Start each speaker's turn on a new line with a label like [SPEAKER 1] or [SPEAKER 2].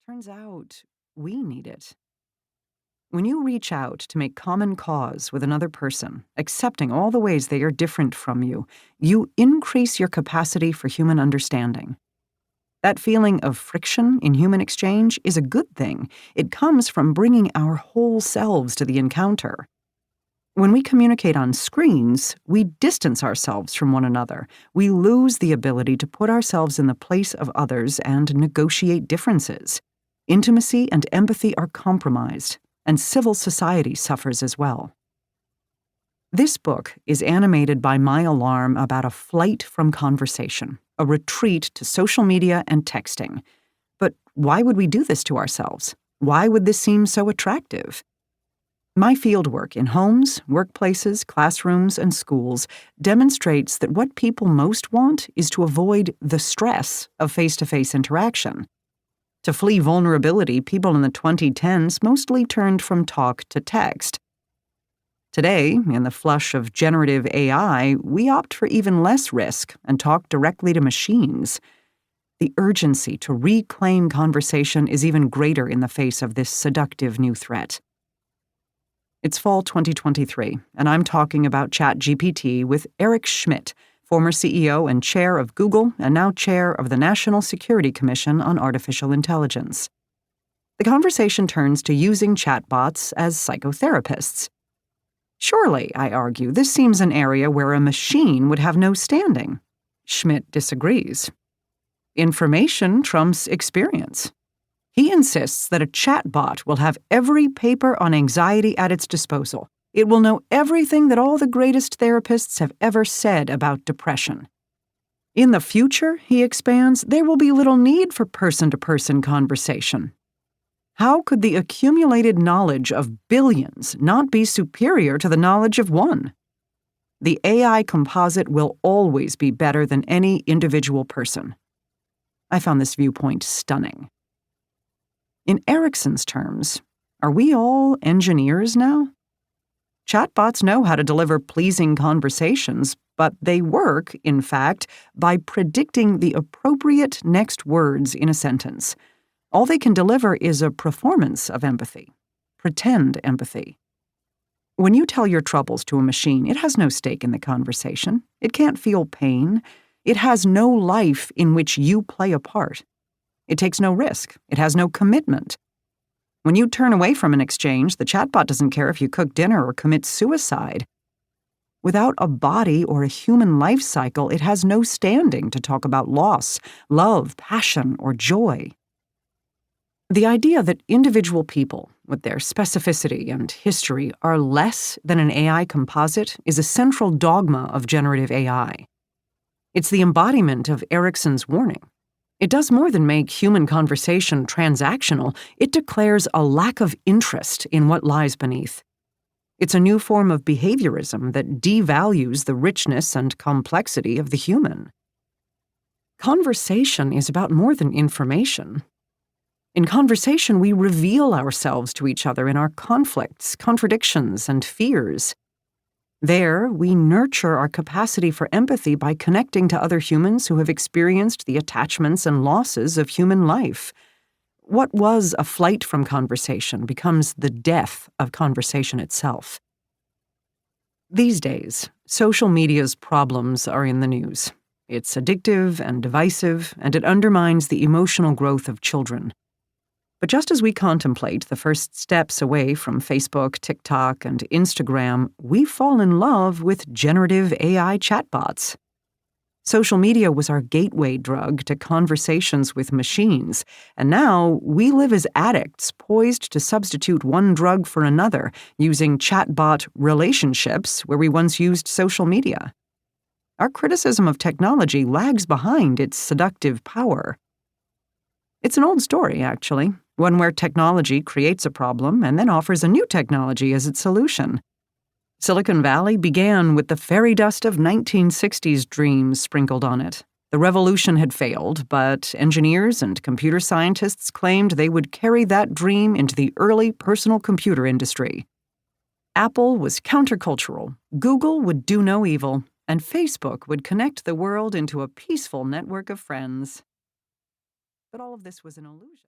[SPEAKER 1] Turns out we need it. When you reach out to make common cause with another person, accepting all the ways they are different from you, you increase your capacity for human understanding. That feeling of friction in human exchange is a good thing. It comes from bringing our whole selves to the encounter. When we communicate on screens, we distance ourselves from one another. We lose the ability to put ourselves in the place of others and negotiate differences. Intimacy and empathy are compromised, and civil society suffers as well. This book is animated by my alarm about a flight from conversation, a retreat to social media and texting. But why would we do this to ourselves? Why would this seem so attractive? My fieldwork in homes, workplaces, classrooms, and schools demonstrates that what people most want is to avoid the stress of face-to-face interaction. To flee vulnerability, people in the 2010s mostly turned from talk to text. Today, in the flush of generative AI, we opt for even less risk and talk directly to machines. The urgency to reclaim conversation is even greater in the face of this seductive new threat. It's fall 2023, and I'm talking about ChatGPT with Eric Schmidt, former CEO and chair of Google and now chair of the National Security Commission on Artificial Intelligence. The conversation turns to using chatbots as psychotherapists. Surely, I argue, this seems an area where a machine would have no standing. Schmidt disagrees. Information trumps experience. He insists that a chatbot will have every paper on anxiety at its disposal. It will know everything that all the greatest therapists have ever said about depression. In the future, he expands, there will be little need for person-to-person conversation. How could the accumulated knowledge of billions not be superior to the knowledge of one? The AI composite will always be better than any individual person. I found this viewpoint stunning. In Erickson's terms, are we all engineers now? Chatbots know how to deliver pleasing conversations, but they work, in fact, by predicting the appropriate next words in a sentence. All they can deliver is a performance of empathy, pretend empathy. When you tell your troubles to a machine, it has no stake in the conversation. It can't feel pain. It has no life in which you play a part. It takes no risk. It has no commitment. When you turn away from an exchange, the chatbot doesn't care if you cook dinner or commit suicide. Without a body or a human life cycle, it has no standing to talk about loss, love, passion, or joy. The idea that individual people, with their specificity and history, are less than an AI composite is a central dogma of generative AI. It's the embodiment of Erickson's warning. It does more than make human conversation transactional. It declares a lack of interest in what lies beneath. It's a new form of behaviorism that devalues the richness and complexity of the human. Conversation is about more than information. In conversation, we reveal ourselves to each other in our conflicts, contradictions, and fears. There, we nurture our capacity for empathy by connecting to other humans who have experienced the attachments and losses of human life. What was a flight from conversation becomes the death of conversation itself. These days, social media's problems are in the news. It's addictive and divisive, and it undermines the emotional growth of children. But just as we contemplate the first steps away from Facebook, TikTok, and Instagram, we fall in love with generative AI chatbots. Social media was our gateway drug to conversations with machines, and now we live as addicts poised to substitute one drug for another, using chatbot relationships where we once used social media. Our criticism of technology lags behind its seductive power. It's an old story, actually. One where technology creates a problem and then offers a new technology as its solution. Silicon Valley began with the fairy dust of 1960s dreams sprinkled on it. The revolution had failed, but engineers and computer scientists claimed they would carry that dream into the early personal computer industry. Apple was countercultural, Google would do no evil, and Facebook would connect the world into a peaceful network of friends. But all of this was an illusion.